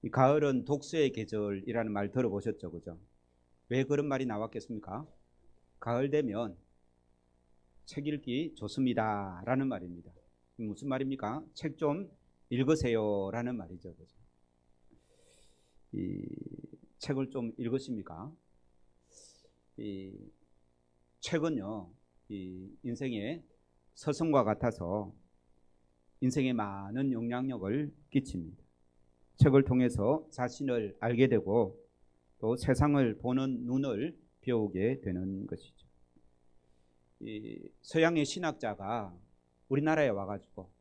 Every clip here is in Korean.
이 가을은 독서의 계절이라는 말 들어보셨죠, 그죠? 왜 그런 말이 나왔겠습니까? 가을 되면 책 읽기 좋습니다라는 말입니다. 무슨 말입니까? 책 좀 읽으세요라는 말이죠, 그죠? 이 책을 좀 읽으십니까? 이 책은요, 이 인생의 서성과 같아서 인생에 많은 영향력을 끼칩니다. 책을 통해서 자신을 알게 되고 또 세상을 보는 눈을 배우게 되는 것이죠. 이 서양의 신학자가 우리나라에 와가지고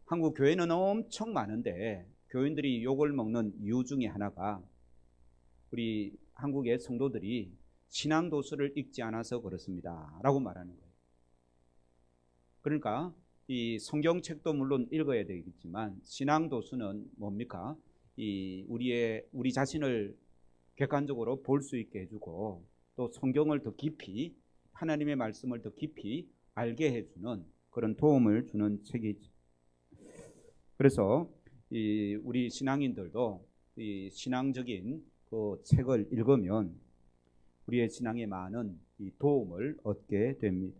한국 교회는 엄청 많은데 교인들이 욕을 먹는 이유 중에 하나가 우리 한국의 성도들이 신앙도서를 읽지 않아서 그렇습니다 라고 말하는 거예요. 그러니까 이 성경책도 물론 읽어야 되겠지만 신앙도서는 뭡니까? 우리 자신을 객관적으로 볼 수 있게 해주고 또 성경을 더 깊이 하나님의 말씀을 더 깊이 알게 해주는 그런 도움을 주는 책이죠. 그래서 우리 신앙인들도 이 신앙적인 그 책을 읽으면 우리의 신앙에 많은 도움을 얻게 됩니다.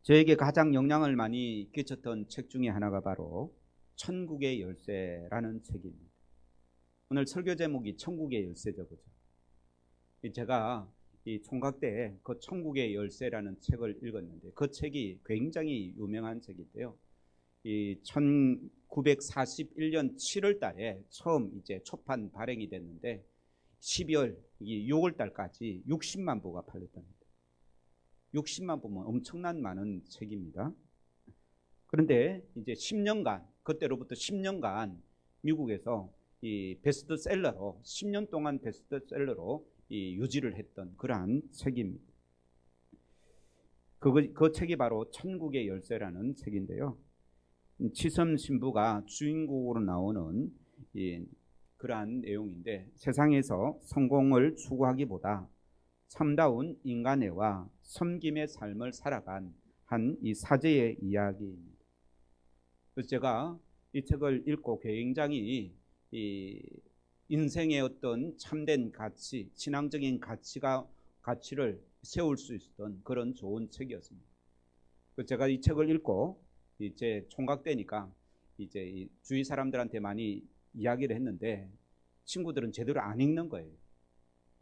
저에게 가장 영향을 많이 끼쳤던 책 중에 하나가 바로 천국의 열쇠라는 책입니다. 오늘 설교 제목이 천국의 열쇠죠, 그죠? 제가 이 총각 때 그 천국의 열쇠라는 책을 읽었는데 그 책이 굉장히 유명한 책인데요. 이 1941년 7월 달에 처음 이제 초판 발행이 됐는데 12월 6월 달까지 60만 부가 팔렸답니다. 60만 부면 엄청난 많은 책입니다. 그런데 이제 10년간 그때로부터 10년간 미국에서 이 베스트셀러로 10년 동안 베스트셀러로 유지를 했던 그러한 책입니다. 그 책이 바로 천국의 열쇠라는 책인데요. 치섬 신부가 주인공으로 나오는 그러한 내용인데 세상에서 성공을 추구하기보다 참다운 인간애와 섬김의 삶을 살아간 한 이 사제의 이야기입니다. 그래서 제가 이 책을 읽고 굉장히 인생의 어떤 참된 가치, 신앙적인 가치를 세울 수 있었던 그런 좋은 책이었습니다. 그래서 제가 이 책을 읽고 이제 총각 때니까 이제 주위 사람들한테 많이 이야기를 했는데 친구들은 제대로 안 읽는 거예요.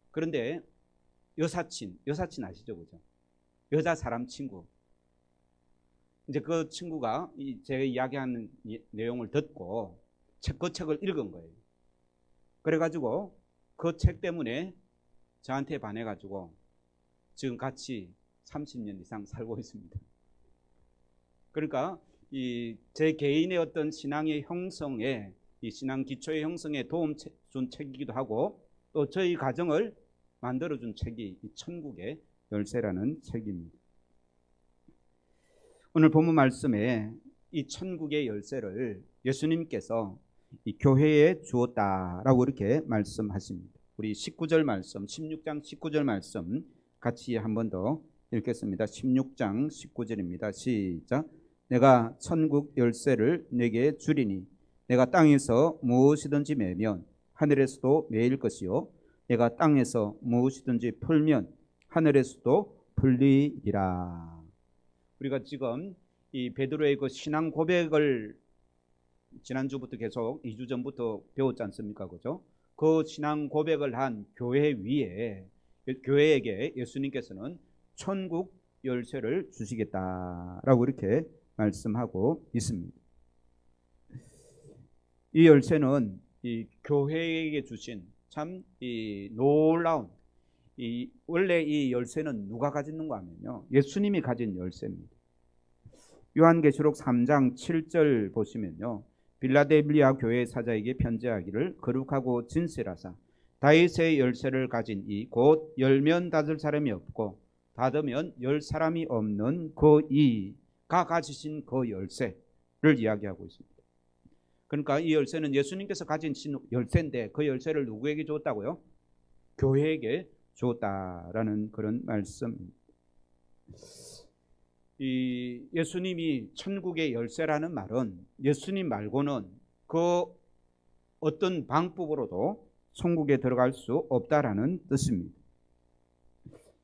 그런데 여사친 아시죠, 그죠? 여자 사람 친구. 이제 그 친구가 제가 이야기하는 내용을 듣고 그 책을 읽은 거예요. 그래가지고 그 책 때문에 저한테 반해가지고 지금 같이 30년 이상 살고 있습니다. 그러니까 제 개인의 어떤 신앙의 형성에 이 신앙 기초의 형성에 도움 준 책이기도 하고 또 저희 가정을 만들어준 책이 이 천국의 열쇠라는 책입니다. 오늘 본문 말씀에 이 천국의 열쇠를 예수님께서 이 교회에 주었다라고 이렇게 말씀하십니다. 우리 19절 말씀, 16장 19절 말씀 같이 한 번 더 읽겠습니다. 16장 19절입니다. 시작. 내가 천국 열쇠를 내게 주리니 내가 땅에서 무엇이든지 매면 하늘에서도 매일 것이요 내가 땅에서 무엇이든지 풀면 하늘에서도 풀리리라. 우리가 지금 이 베드로의 그 신앙 고백을 지난주부터 계속 2주 전부터 배웠지 않습니까? 그죠? 그 신앙 고백을 한 교회 위에 교회에게 예수님께서는 천국 열쇠를 주시겠다라고 이렇게 말씀하고 있습니다. 이 열쇠는 이 교회에게 주신 참 놀라운 원래 이 열쇠는 누가 가졌는가 하면요. 예수님이 가진 열쇠입니다. 요한계시록 3장 7절 보시면요. 빌라델비아 교회 사자에게 편지하기를 거룩하고 진실하사 다윗의 열쇠를 가진 이 곧 열면 닫을 사람이 없고 닫으면 열 사람이 없는 그 이가 가지신 그 열쇠를 이야기하고 있습니다. 그러니까 이 열쇠는 예수님께서 가진 열쇠인데 그 열쇠를 누구에게 줬다고요? 교회에게 줬다라는 그런 말씀입니다. 이 예수님이 천국의 열쇠라는 말은 예수님 말고는 그 어떤 방법으로도 천국에 들어갈 수 없다라는 뜻입니다.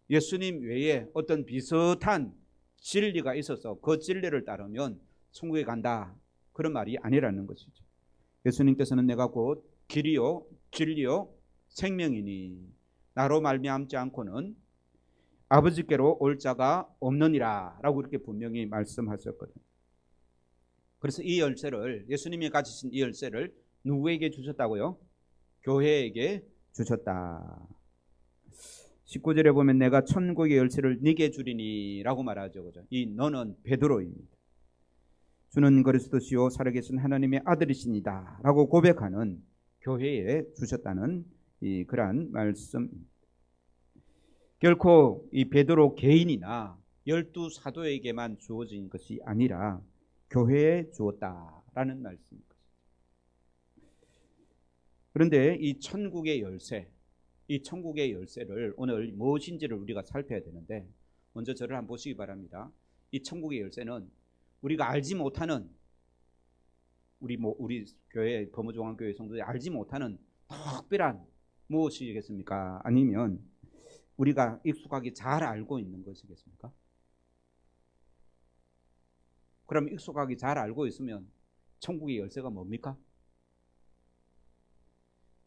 예수님 외에 어떤 비슷한 진리가 있어서 그 진리를 따르면 천국에 간다, 그런 말이 아니라는 것이죠. 예수님께서는 내가 곧 길이요 진리요 생명이니 나로 말미암지 않고는 아버지께로 올 자가 없느니라 라고 이렇게 분명히 말씀하셨거든요. 그래서 이 열쇠를, 예수님이 가지신 이 열쇠를 누구에게 주셨다고요? 교회에게 주셨다. 19절에 보면 내가 천국의 열쇠를 네게 주리니 라고 말하죠. 그죠? 이 너는 베드로입니다. 주는 그리스도시요 살아계신 하나님의 아들이시니다 라고 고백하는 교회에 주셨다는 이 그러한 말씀입니다. 결코 이 베드로 개인이나 12사도에게만 주어진 것이 아니라 교회에 주었다라는 말씀입니다. 그런데 이 천국의 열쇠, 이 천국의 열쇠를 오늘 무엇인지를 우리가 살펴야 되는데, 먼저 저를 한번 보시기 바랍니다. 이 천국의 열쇠는 우리가 알지 못하는, 우리 교회 범어종합교회 성도들이 알지 못하는 특별한 무엇이겠습니까? 아니면 우리가 익숙하게 잘 알고 있는 것이겠습니까? 그럼 익숙하게 잘 알고 있으면 천국의 열쇠가 뭡니까?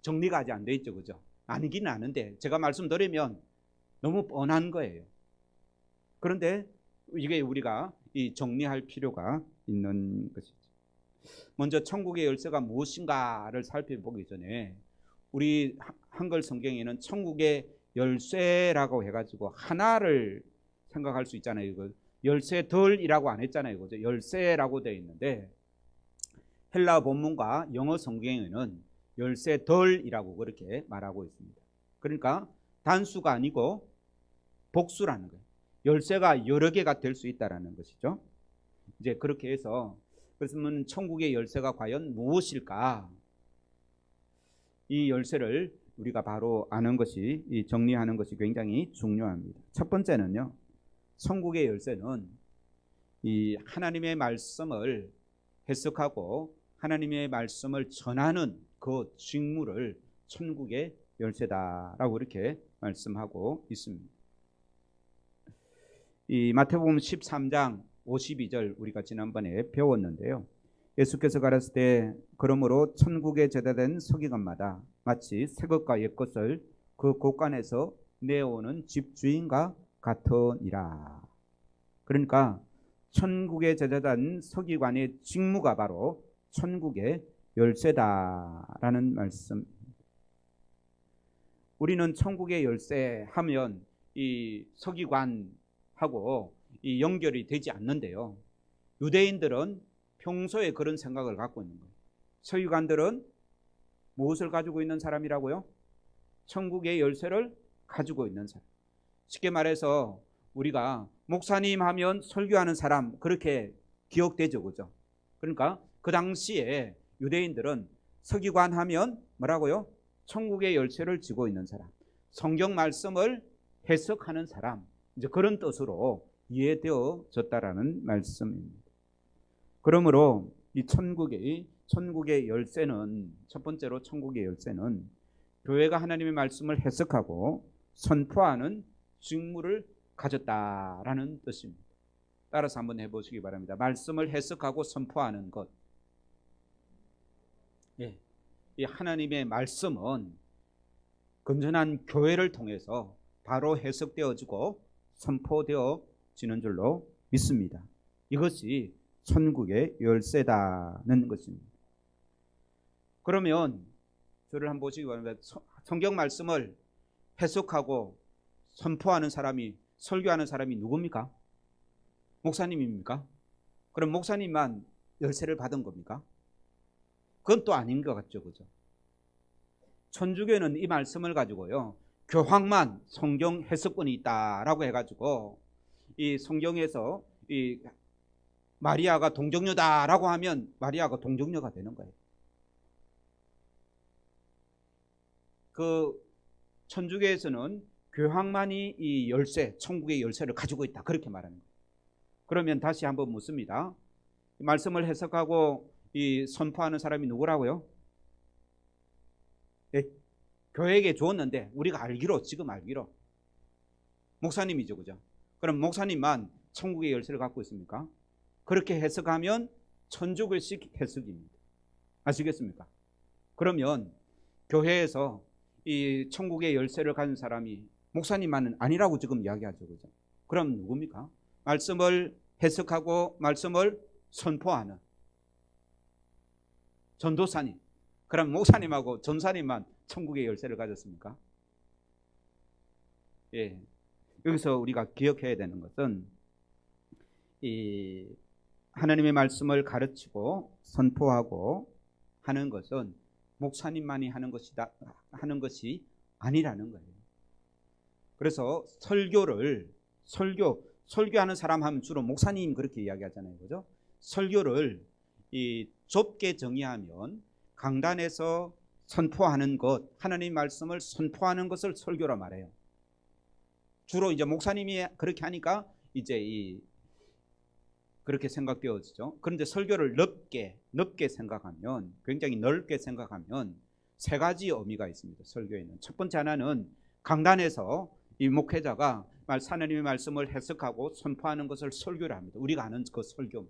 정리가 아직 안 돼 있죠, 그죠? 아니긴 아는데 제가 말씀드리면 너무 뻔한 거예요. 그런데 이게 우리가 이 정리할 필요가 있는 것이죠. 먼저 천국의 열쇠가 무엇인가를 살펴보기 전에 우리 한글 성경에는 천국의 열쇠라고 해가지고 하나를 생각할 수 있잖아요. 이거 열쇠들이라고 안 했잖아요, 그죠? 열쇠라고 되어 있는데 헬라 본문과 영어 성경에는 열쇠들이라고 그렇게 말하고 있습니다. 그러니까 단수가 아니고 복수라는 거예요. 열쇠가 여러 개가 될 수 있다라는 것이죠. 이제 그렇게 해서, 그렇으면 천국의 열쇠가 과연 무엇일까? 이 열쇠를 우리가 바로 아는 것이, 이 정리하는 것이 굉장히 중요합니다. 첫 번째는요, 천국의 열쇠는 이 하나님의 말씀을 해석하고 하나님의 말씀을 전하는 그 직무를 천국의 열쇠다라고 이렇게 말씀하고 있습니다. 이 마태복음 13장 52절 우리가 지난번에 배웠는데요. 예수께서 가라사대 때 그러므로 천국에 제다된 서기관마다 마치 새것과 옛것을 그 곳간에서 내어오는 집주인과 같으니라. 그러니까 천국에 제자된 서기관의 직무가 바로 천국의 열쇠다라는 말씀. 우리는 천국의 열쇠 하면 이 서기관하고 이 연결이 되지 않는데요. 유대인들은 평소에 그런 생각을 갖고 있는 거예요. 서기관들은 무엇을 가지고 있는 사람이라고요? 천국의 열쇠를 가지고 있는 사람. 쉽게 말해서 우리가 목사님 하면 설교하는 사람, 그렇게 기억되죠, 그죠? 그러니까 그 당시에 유대인들은 서기관 하면 뭐라고요? 천국의 열쇠를 쥐고 있는 사람, 성경 말씀을 해석하는 사람, 이제 그런 뜻으로 이해되어졌다라는 말씀입니다. 그러므로 이 천국의 열쇠는, 첫 번째로 천국의 열쇠는 교회가 하나님의 말씀을 해석하고 선포하는 직무를 가졌다라는 뜻입니다. 따라서 한번 해보시기 바랍니다. 말씀을 해석하고 선포하는 것. 예, 이 하나님의 말씀은 건전한 교회를 통해서 바로 해석되어지고 선포되어지는 줄로 믿습니다. 이것이 천국의 열쇠다는 것입니다. 그러면 저를 한번 보시기 바랍니다. 성경 말씀을 해석하고 선포하는 사람이, 설교하는 사람이 누굽니까? 목사님입니까? 그럼 목사님만 열쇠를 받은 겁니까? 그건 또 아닌 것 같죠, 그죠? 천주교는 이 말씀을 가지고요, 교황만 성경 해석권이 있다라고 해가지고 이 성경에서 이 마리아가 동정녀다라고 하면 마리아가 동정녀가 되는 거예요. 그 천주교에서는 교황만이 이 열쇠, 천국의 열쇠를 가지고 있다, 그렇게 말하는 거예요. 그러면 다시 한번 묻습니다. 말씀을 해석하고 이 선포하는 사람이 누구라고요? 예, 교회에게 주었는데 우리가 알기로, 지금 알기로 목사님이죠, 그죠? 그럼 목사님만 천국의 열쇠를 갖고 있습니까? 그렇게 해석하면 천주교식 해석입니다. 아시겠습니까? 그러면 교회에서 이 천국의 열쇠를 가진 사람이 목사님만은 아니라고 지금 이야기하죠, 그죠? 그럼 누굽니까? 말씀을 해석하고 말씀을 선포하는 전도사님. 그럼 목사님하고 전사님만 천국의 열쇠를 가졌습니까? 예. 여기서 우리가 기억해야 되는 것은 이 하나님의 말씀을 가르치고 선포하고 하는 것은 목사님만이 하는 것이 아니라는 거예요. 그래서 설교하는 사람 하면 주로 목사님 그렇게 이야기하잖아요, 그죠? 설교를 좁게 정의하면 강단에서 선포하는 것, 하나님 말씀을 선포하는 것을 설교라 말해요. 주로 이제 목사님이 그렇게 하니까 이제 그렇게 생각되어지죠. 그런데 설교를 넓게 생각하면, 굉장히 넓게 생각하면 세 가지 의미가 있습니다. 설교에는 첫 번째 하나는 강단에서 이 목회자가 하나님의 말씀을 해석하고 선포하는 것을 설교를 합니다. 우리가 아는 그 설교.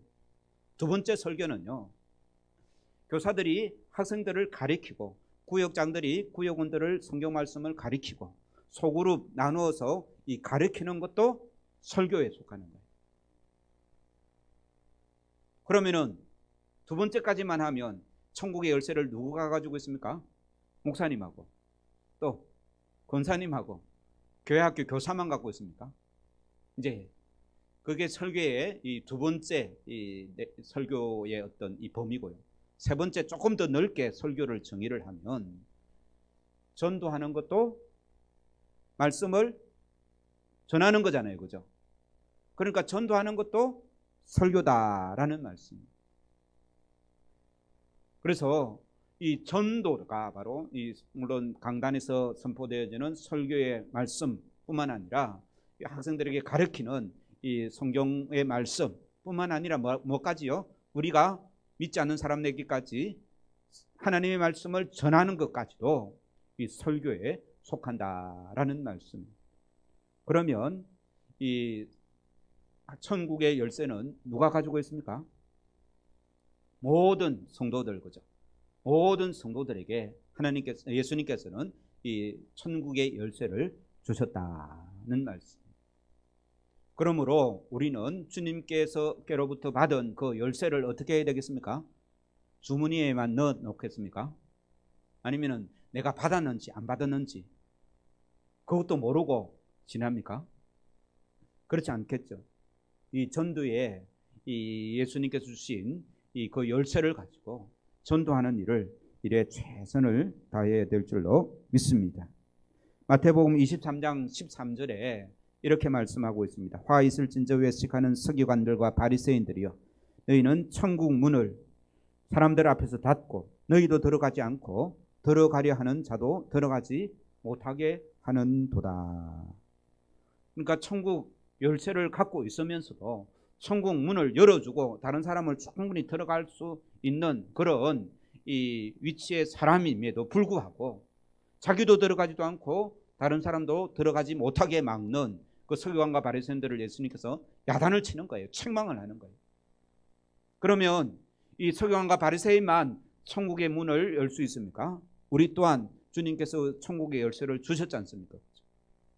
두 번째 설교는요, 교사들이 학생들을 가리키고 구역장들이 구역원들을 성경 말씀을 가리키고 소그룹 나누어서 이 가리키는 것도 설교에 속하는 거예요. 그러면은 두 번째까지만 하면 천국의 열쇠를 누구가 가지고 있습니까? 목사님하고 또 권사님하고 교회 학교 교사만 갖고 있습니까? 이제 그게 설교의 이 두 번째 설교의 어떤 이 범위고요. 세 번째, 조금 더 넓게 설교를 정의를 하면 전도하는 것도 말씀을 전하는 거잖아요, 그죠? 그러니까 전도하는 것도 설교다라는 말씀입니다. 그래서 이 전도가 바로 물론 강단에서 선포되어지는 설교의 말씀뿐만 아니라 학생들에게 가르치는 이 성경의 말씀뿐만 아니라 뭐까지요? 우리가 믿지 않는 사람에게까지 하나님의 말씀을 전하는 것까지도 이 설교에 속한다라는 말씀입니다. 그러면 이 천국의 열쇠는 누가 가지고 있습니까? 모든 성도들, 그죠? 모든 성도들에게 예수님께서는 이 천국의 열쇠를 주셨다는 말씀. 그러므로 우리는 주님께로부터 받은 그 열쇠를 어떻게 해야 되겠습니까? 주머니에만 넣어 놓겠습니까? 아니면은 내가 받았는지 안 받았는지 그것도 모르고 지납니까? 그렇지 않겠죠. 이 전도에 이 예수님께서 주신 그 열쇠를 가지고 전도하는 일에 최선을 다해야 될 줄로 믿습니다. 마태복음 23장 13절에 이렇게 말씀하고 있습니다. 화 있을진저 외식하는 서기관들과 바리새인들이여, 너희는 천국 문을 사람들 앞에서 닫고 너희도 들어가지 않고 들어가려 하는 자도 들어가지 못하게 하는도다. 그러니까 천국 열쇠를 갖고 있으면서도 천국 문을 열어주고 다른 사람을 충분히 들어갈 수 있는 그런 이 위치의 사람임에도 불구하고 자기도 들어가지도 않고 다른 사람도 들어가지 못하게 막는 그 서기관과 바리새인들을 예수님께서 야단을 치는 거예요. 책망을 하는 거예요. 그러면 이 서기관과 바리새인만 천국의 문을 열 수 있습니까? 우리 또한 주님께서 천국의 열쇠를 주셨지 않습니까?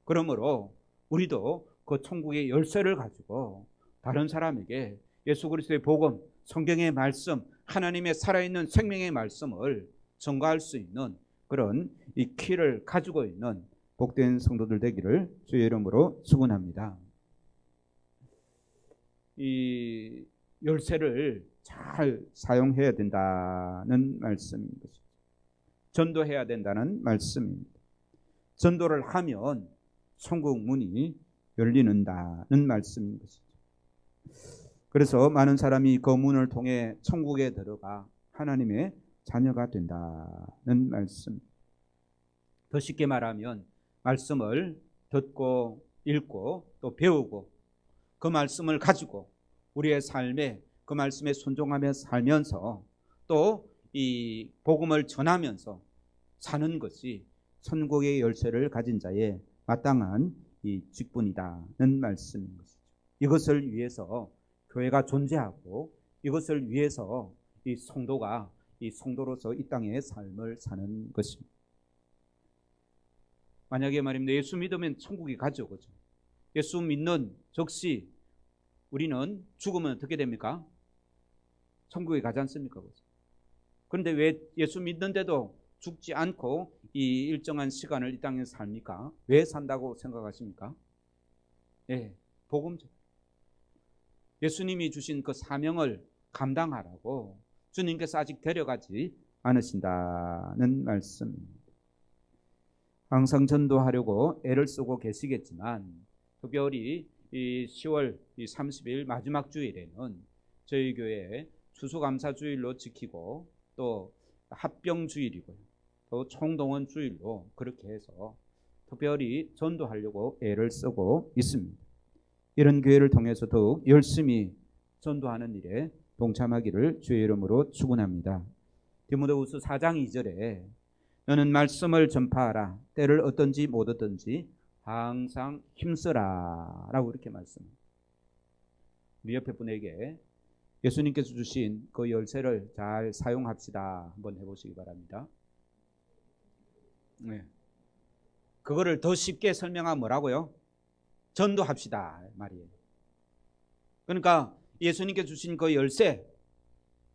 그러므로 우리도 그 천국의 열쇠를 가지고 다른 사람에게 예수 그리스도의 복음, 성경의 말씀, 하나님의 살아있는 생명의 말씀을 전가할 수 있는 그런 이 키를 가지고 있는 복된 성도들 되기를 주의 이름으로 축원합니다. 이 열쇠를 잘 사용해야 된다는 말씀인 것이죠. 전도해야 된다는 말씀입니다. 전도를 하면 천국 문이 열리는다는 말씀인 것이죠. 그래서 많은 사람이 그 문을 통해 천국에 들어가 하나님의 자녀가 된다는 말씀. 더 쉽게 말하면 말씀을 듣고 읽고 또 배우고 그 말씀을 가지고 우리의 삶에 그 말씀에 순종하며 살면서 또 이 복음을 전하면서 사는 것이 천국의 열쇠를 가진 자의 마땅한 이 직분이다는 말씀인 것이죠. 이것을 위해서 교회가 존재하고 이것을 위해서 이 성도가 이 성도로서 이 땅의 삶을 사는 것입니다. 만약에 말입니다. 예수 믿으면 천국이 가죠. 그죠? 예수 믿는 즉시 우리는 죽으면 어떻게 됩니까? 천국에 가지 않습니까? 그죠? 그런데 왜 예수 믿는데도 죽지 않고 이 일정한 시간을 이 땅에서 삽니까? 왜 산다고 생각하십니까? 예, 복음적. 예수님이 주신 그 사명을 감당하라고 주님께서 아직 데려가지 않으신다는 말씀입니다. 항상 전도하려고 애를 쓰고 계시겠지만 특별히 이 10월 30일 마지막 주일에는 저희 교회 추수감사주일로 지키고 또 합병주일이고요. 또 총동원 주일로 그렇게 해서 특별히 전도하려고 애를 쓰고 있습니다. 이런 교회를 통해서 더욱 열심히 전도하는 일에 동참하기를 주의 이름으로 축원합니다. 디모데후서 4장 2절에 너는 말씀을 전파하라. 때를 어떤지 못 어떤지 항상 힘쓰라 라고 이렇게 말씀합니다. 우리 옆에 분에게 예수님께서 주신 그 열쇠를 잘 사용합시다. 한번 해보시기 바랍니다. 네. 그거를 더 쉽게 설명하면 뭐라고요? 전도합시다 말이에요. 그러니까 예수님께서 주신 그 열쇠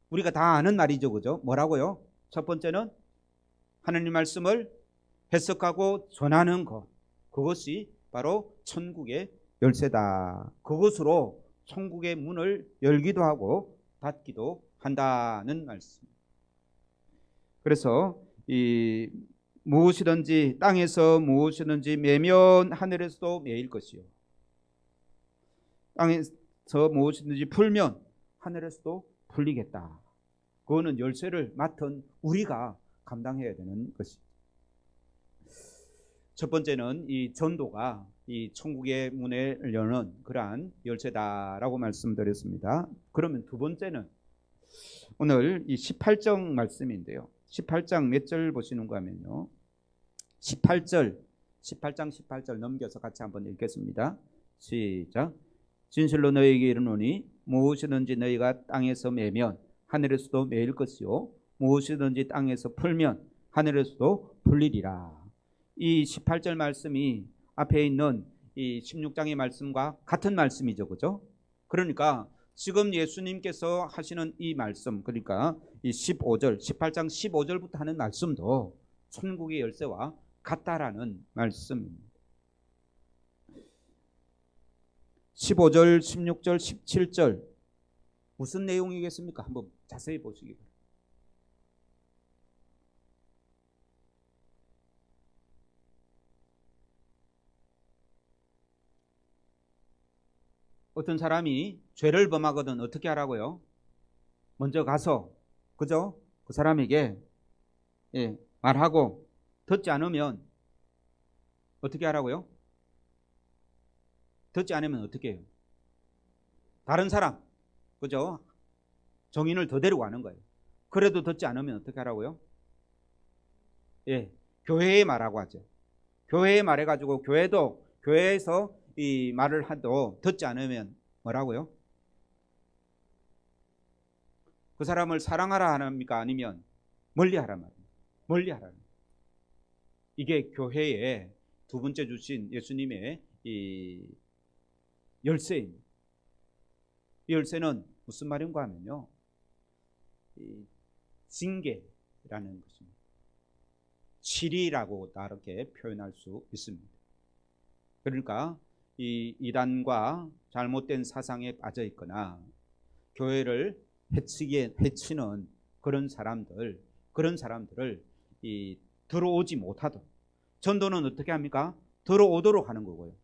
우리가 다 아는 말이죠. 그죠? 뭐라고요? 첫 번째는 하나님 말씀을 해석하고 전하는 것. 그것이 바로 천국의 열쇠다. 그것으로 천국의 문을 열기도 하고 닫기도 한다는 말씀. 그래서 이 무엇이든지 땅에서 무엇이든지 매면 하늘에서도 매일 것이요. 땅에서 무엇이든지 풀면 하늘에서도 풀리겠다. 그거는 열쇠를 맡은 우리가 감당해야 되는 것입니다. 첫 번째는 이 전도가 이 천국의 문을 여는 그러한 열쇠다라고 말씀드렸습니다. 그러면 두 번째는 오늘 이 18장 말씀인데요. 18장 몇 절 보시는가 하면요. 18장 18절 넘겨서 같이 한번 읽겠습니다. 시작. 진실로 너희에게 이르노니 무엇이든지 너희가 땅에서 매면 하늘에서도 매일 것이요 무엇이든지 땅에서 풀면 하늘에서도 풀리리라. 이 18절 말씀이 앞에 있는 이 16장의 말씀과 같은 말씀이죠. 그죠? 그러니까 지금 예수님께서 하시는 이 말씀, 그러니까 이 15절, 18장 15절부터 하는 말씀도 천국의 열쇠와 같다라는 말씀입니다. 15절, 16절, 17절 무슨 내용이겠습니까? 한번 자세히 보시기 바랍니다. 어떤 사람이 죄를 범하거든 어떻게 하라고요? 먼저 가서 그죠? 그 사람에게 말하고 듣지 않으면 어떻게 하라고요? 듣지 않으면 어떻게 해요? 다른 사람 그죠? 정인을 더 데리고 가는 거예요. 그래도 듣지 않으면 어떻게 하라고요? 교회에 말하고 하죠. 교회에 말해가지고 교회도 교회에서 이 말을 해도 듣지 않으면 뭐라고요? 그 사람을 사랑하라 합니까? 아니면 멀리하라 말입니다. 멀리하라. 이게 교회에 두 번째 주신 예수님의 이 열쇠입니다. 이 열쇠는 무슨 말인가 하면요. 이 징계라는 것입니다. 치리라고 다르게 표현할 수 있습니다. 그러니까 이 이단과 잘못된 사상에 빠져 있거나 교회를 해치는 그런 사람들을 이 들어오지 못하도록 전도는 어떻게 합니까? 들어오도록 하는 거고요.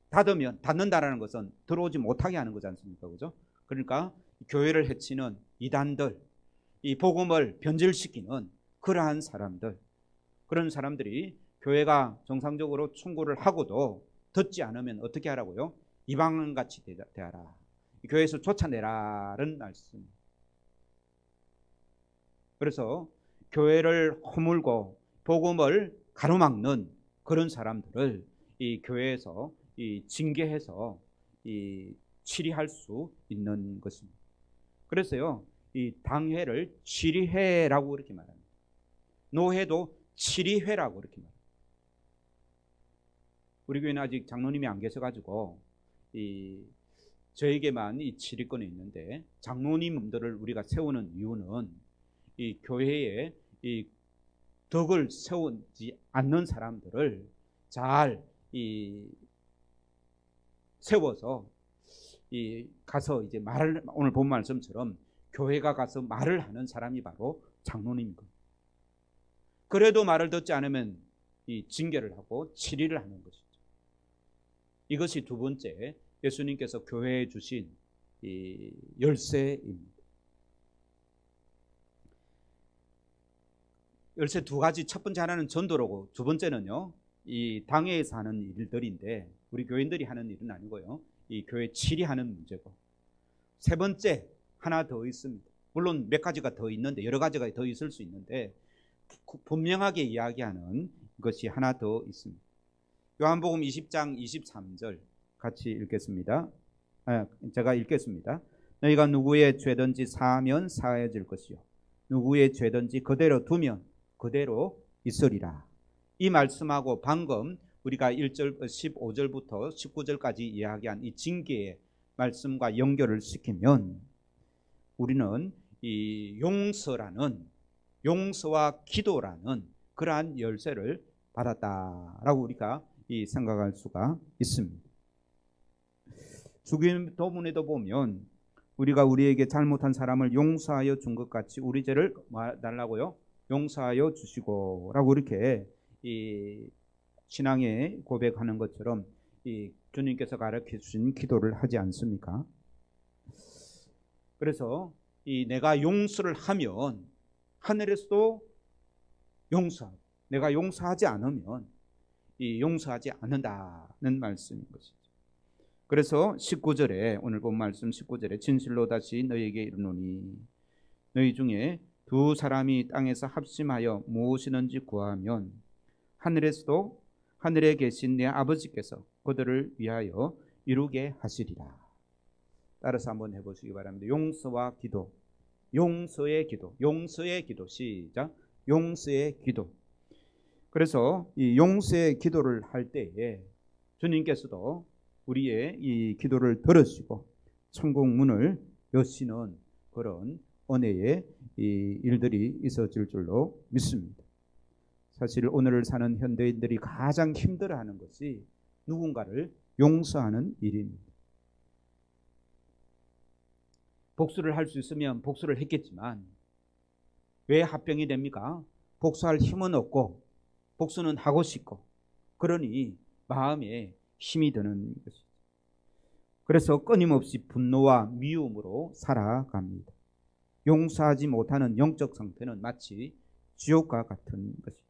닫는다라는 것은 들어오지 못하게 하는 거지 않습니까? 그죠? 그러니까 교회를 해치는 이단들, 이 복음을 변질시키는 그러한 사람들, 그런 사람들이 교회가 정상적으로 충고를 하고도 듣지 않으면 어떻게 하라고요? 이방인같이 대하라. 교회에서 쫓아내라는 말씀. 그래서 교회를 허물고 복음을 가로막는 그런 사람들을 이 교회에서 이 징계해서 이 치리할 수 있는 것입니다. 그래서요, 이 당회를 치리회라고 그렇게 말합니다. 노회도 치리회라고 그렇게 말합니다. 우리 교회는 아직 장로님이 안 계셔가지고 저에게만 이 치리권이 있는데, 장로님들을 우리가 세우는 이유는 이 교회에 이 덕을 세우지 않는 사람들을 잘 세워서 가서 이제 말을, 오늘 본 말씀처럼 교회가 가서 말을 하는 사람이 바로 장로님이거든요. 그래도 말을 듣지 않으면 이 징계를 하고 치리를 하는 것이죠. 이것이 두 번째 예수님께서 교회에 주신 이 열쇠입니다. 열쇠 두 가지, 첫 번째 하나는 전도로고 두 번째는요, 이 당회에서 하는 일들인데 우리 교인들이 하는 일은 아니고요, 이 교회 치리하는 문제고, 세 번째 하나 더 있습니다. 물론 몇 가지가 더 있는데, 여러 가지가 더 있을 수 있는데 분명하게 이야기하는 것이 하나 더 있습니다. 요한복음 20장 23절 같이 읽겠습니다. 제가 읽겠습니다. 너희가 누구의 죄든지 사하면 사해질 것이요 누구의 죄든지 그대로 두면 그대로 있으리라. 이 말씀하고 방금 우리가 1절 15절부터 19절까지 이야기한 이 징계의 말씀과 연결을 시키면 우리는 이 용서와 기도라는 그러한 열쇠를 받았다라고 우리가 생각할 수가 있습니다. 주기도문에도 보면 우리가 우리에게 잘못한 사람을 용서하여 준 것 같이 우리 죄를 달라고요? 용서하여 주시고 라고 이렇게 이 신앙에 고백하는 것처럼 이 주님께서 가르쳐 주신 기도를 하지 않습니까? 그래서 내가 용서를 하면 하늘에서도 용서하고, 내가 용서하지 않으면 용서하지 않는다는 말씀인 것이죠. 그래서 19절에, 오늘 본 말씀 19절에 진실로 다시 너희에게 이르노니 너희 중에 두 사람이 땅에서 합심하여 무엇이든지 구하면 하늘에서도 하늘에 계신 내 아버지께서 그들을 위하여 이루게 하시리라. 따라서 한번 해보시기 바랍니다. 용서와 기도, 용서의 기도, 시작. 용서의 기도. 그래서 이 용서의 기도를 할 때에 주님께서도 우리의 이 기도를 들으시고 천국 문을 여시는 그런 은혜의 이 일들이 있어질 줄로 믿습니다. 사실 오늘을 사는 현대인들이 가장 힘들어하는 것이 누군가를 용서하는 일입니다. 복수를 할 수 있으면 복수를 했겠지만 왜 합병이 됩니까? 복수할 힘은 없고 복수는 하고 싶고, 그러니 마음에 힘이 드는 것이죠. 그래서 끊임없이 분노와 미움으로 살아갑니다. 용서하지 못하는 영적 상태는 마치 지옥과 같은 것이죠.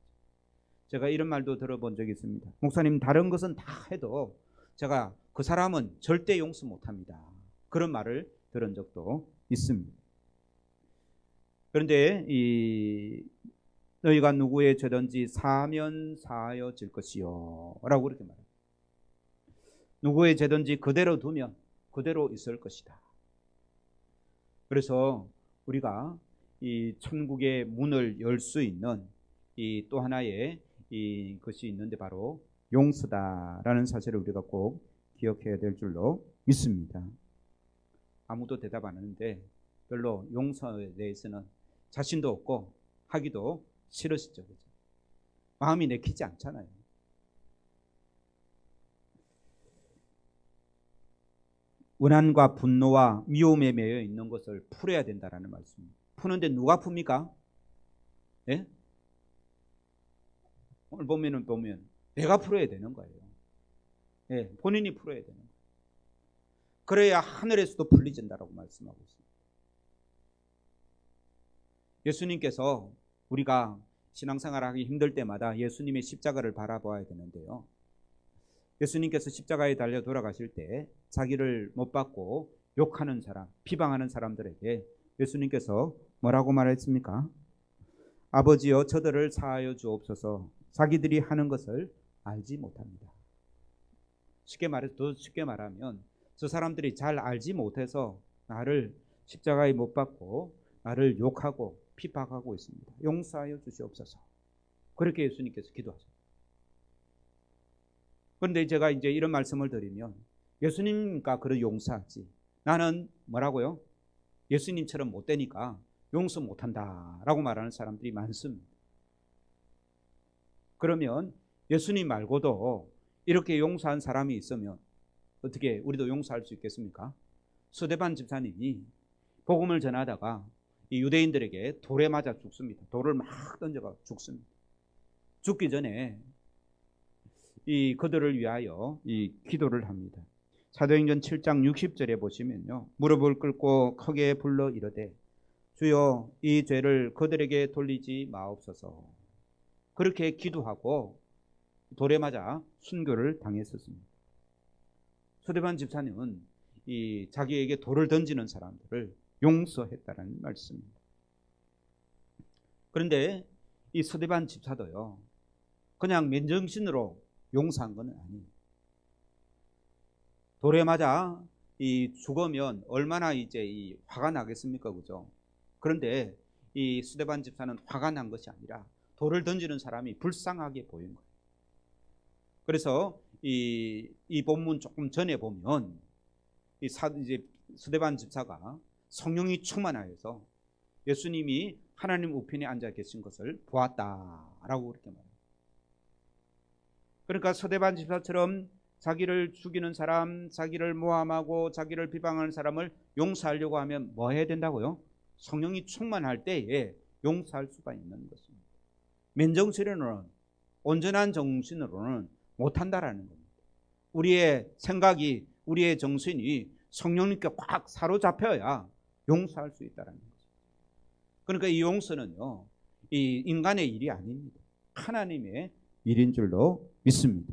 제가 이런 말도 들어본 적이 있습니다. 목사님, 다른 것은 다 해도 제가 그 사람은 절대 용서 못합니다. 그런 말을 들은 적도 있습니다. 그런데 너희가 누구의 죄든지 사하면 사하여질 것이요 라고 그렇게 말합니다. 누구의 죄든지 그대로 두면 그대로 있을 것이다. 그래서 우리가 이 천국의 문을 열 수 있는 이 또 하나의 이 것이 있는데 바로 용서다라는 사실을 우리가 꼭 기억해야 될 줄로 믿습니다. 아무도 대답 안 하는데 별로 용서에 대해서는 자신도 없고 하기도 싫으시죠, 그죠? 마음이 내키지 않잖아요. 원한과 분노와 미움에 매여 있는 것을 풀어야 된다라는 말씀입니다. 푸는데 누가 풉니까? 예? 오늘 보면 내가 풀어야 되는 거예요. 예, 본인이 풀어야 되는 거예요. 그래야 하늘에서도 풀리진다라고 말씀하고 있습니다. 예수님께서 우리가 신앙생활하기 힘들 때마다 예수님의 십자가를 바라보아야 되는데요. 예수님께서 십자가에 달려 돌아가실 때 자기를 못 받고 욕하는 사람, 비방하는 사람들에게 예수님께서 뭐라고 말했습니까? 아버지여 저들을 사하여 주옵소서. 자기들이 하는 것을 알지 못합니다. 더 쉽게 말하면 저 사람들이 잘 알지 못해서 나를 십자가에 못 박고 나를 욕하고 핍박하고 있습니다. 용서하여 주시옵소서. 그렇게 예수님께서 기도하셨습니다. 그런데 제가 이제 이런 말씀을 드리면 예수님과 그를 용서하지, 나는 뭐라고요? 예수님처럼 못 되니까 용서 못한다 라고 말하는 사람들이 많습니다. 그러면 예수님 말고도 이렇게 용서한 사람이 있으면 어떻게 우리도 용서할 수 있겠습니까? 스데반 집사님이 복음을 전하다가 이 유대인들에게 돌에 맞아 죽습니다. 돌을 막 던져가 죽습니다. 죽기 전에 그들을 위하여 기도를 합니다. 사도행전 7장 60절에 보시면요, 무릎을 꿇고 크게 불러 이르되 주여 이 죄를 그들에게 돌리지 마옵소서. 그렇게 기도하고 돌에 맞아 순교를 당했었습니다. 스데반 집사님은 자기에게 돌을 던지는 사람들을 용서했다는 말씀입니다. 그런데 이 스데반 집사도요, 그냥 맨정신으로 용서한 건 아니에요. 돌에 맞아 죽으면 얼마나 이제 화가 나겠습니까, 그죠? 그런데 이 스데반 집사는 화가 난 것이 아니라 돌을 던지는 사람이 불쌍하게 보인 거예요. 그래서 이 본문 조금 전에 보면 이제 스데반 집사가 성령이 충만하여서 예수님이 하나님 우편에 앉아 계신 것을 보았다라고 그렇게 말합니다. 그러니까 스데반 집사처럼 자기를 죽이는 사람, 자기를 모함하고 자기를 비방하는 사람을 용서하려고 하면 뭐 해야 된다고요? 성령이 충만할 때에 용서할 수가 있는 것입니다. 맨정신으로는, 온전한 정신으로는 못한다라는 겁니다. 우리의 생각이, 우리의 정신이 성령님께 확 사로잡혀야 용서할 수 있다는 거죠. 그러니까 이 용서는요, 이 인간의 일이 아닙니다. 하나님의 일인 줄로 믿습니다.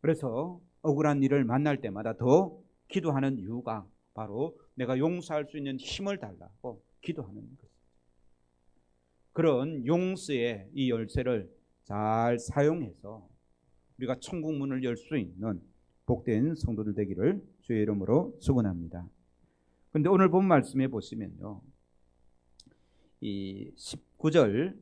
그래서 억울한 일을 만날 때마다 더 기도하는 이유가 바로 내가 용서할 수 있는 힘을 달라고 기도하는 것입니다. 그런 용서의 이 열쇠를 잘 사용해서 우리가 천국 문을 열 수 있는 복된 성도들 되기를 주의 이름으로 축원합니다. 그런데 오늘 본 말씀에 보시면요, 이 19절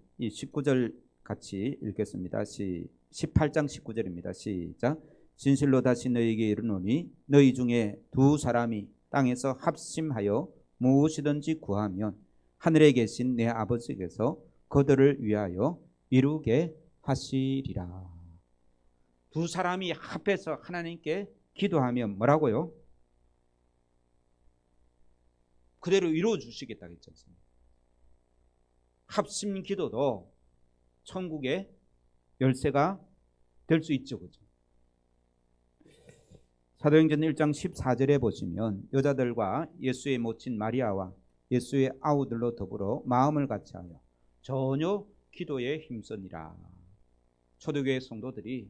같이 읽겠습니다. 18장 19절입니다. 시작. 진실로 다시 너희에게 이르노니 너희 중에 두 사람이 땅에서 합심하여 무엇이든지 구하면 하늘에 계신 내 아버지께서 그들을 위하여 이루게 하시리라. 두 사람이 합해서 하나님께 기도하면 뭐라고요? 그대로 이루어 주시겠다 했지 않습니까? 합심 기도도 천국의 열쇠가 될 수 있죠, 그죠? 사도행전 1장 14절에 보시면 여자들과 예수의 모친 마리아와 예수의 아우들로 더불어 마음을 같이하여 전혀 기도에 힘쓰니라. 초대교회 성도들이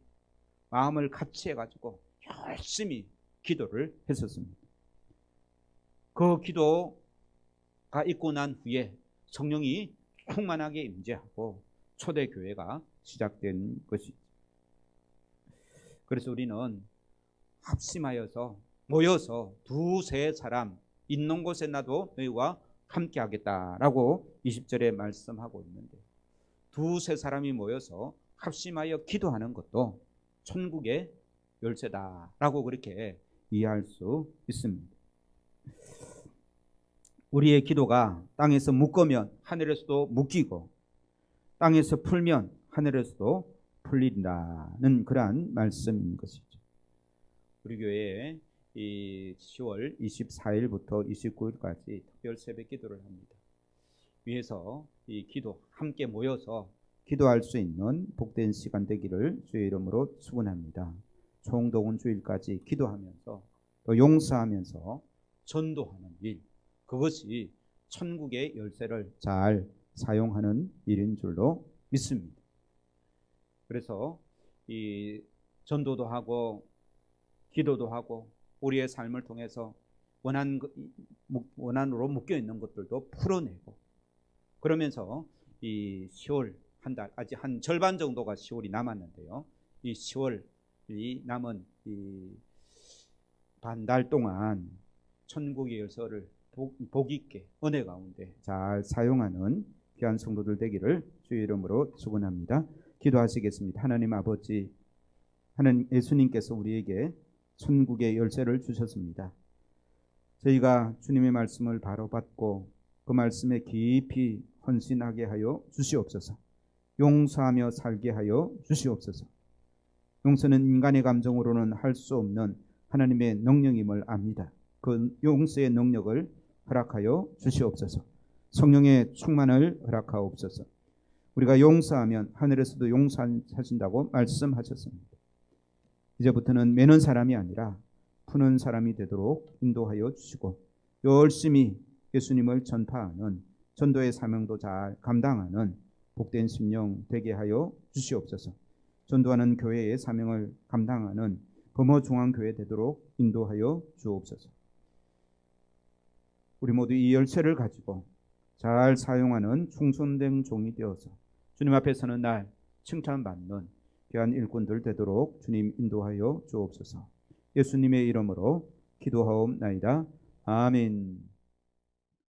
마음을 같이 해가지고 열심히 기도를 했었습니다. 그 기도가 있고 난 후에 성령이 충만하게 임재하고 초대교회가 시작된 것이죠. 그래서 우리는 합심하여서 모여서 두세 사람 있는 곳에 나도 너희와 함께 하겠다라고 20절에 말씀하고 있는데, 두세 사람이 모여서 합심하여 기도하는 것도 천국의 열쇠다라고 그렇게 이해할 수 있습니다. 우리의 기도가 땅에서 묶으면 하늘에서도 묶이고 땅에서 풀면 하늘에서도 풀린다는 그러한 말씀인 것이죠. 우리 교회에 이 10월 24일부터 29일까지 특별 새벽 기도를 합니다. 위에서 이 기도 함께 모여서 기도할 수 있는 복된 시간 되기를 주의 이름으로 축원합니다. 총동원 주일까지 기도하면서 또 용서하면서 전도하는 일, 그것이 천국의 열쇠를 잘 사용하는 일인 줄로 믿습니다. 그래서 이 전도도 하고 기도도 하고 우리의 삶을 통해서 원한으로 묶여 있는 것들도 풀어내고, 그러면서 이 10월 한 달, 아직 한 절반 정도가 10월이 남았는데요. 이 10월이 남은 이 반 달 동안 천국의 열쇠를 복 있게 은혜 가운데 잘 사용하는 귀한 성도들 되기를 주의 이름으로 축원합니다. 기도하시겠습니다. 하나님 아버지, 하나님 예수님께서 우리에게 천국의 열쇠를 주셨습니다. 저희가 주님의 말씀을 바로 받고 그 말씀에 깊이 헌신하게 하여 주시옵소서. 용서하며 살게 하여 주시옵소서. 용서는 인간의 감정으로는 할 수 없는 하나님의 능력임을 압니다. 그 용서의 능력을 허락하여 주시옵소서. 성령의 충만을 허락하옵소서. 우리가 용서하면 하늘에서도 용서하신다고 말씀하셨습니다. 이제부터는 매는 사람이 아니라 푸는 사람이 되도록 인도하여 주시고 열심히 예수님을 전파하는 전도의 사명도 잘 감당하는 복된 심령 되게 하여 주시옵소서. 전도하는 교회의 사명을 감당하는 범어중앙교회 되도록 인도하여 주옵소서. 우리 모두 이 열쇠를 가지고 잘 사용하는 충성된 종이 되어서 주님 앞에 서는 날 칭찬받는 귀한 일꾼들 되도록 주님 인도하여 주옵소서. 예수님의 이름으로 기도하옵나이다. 아멘.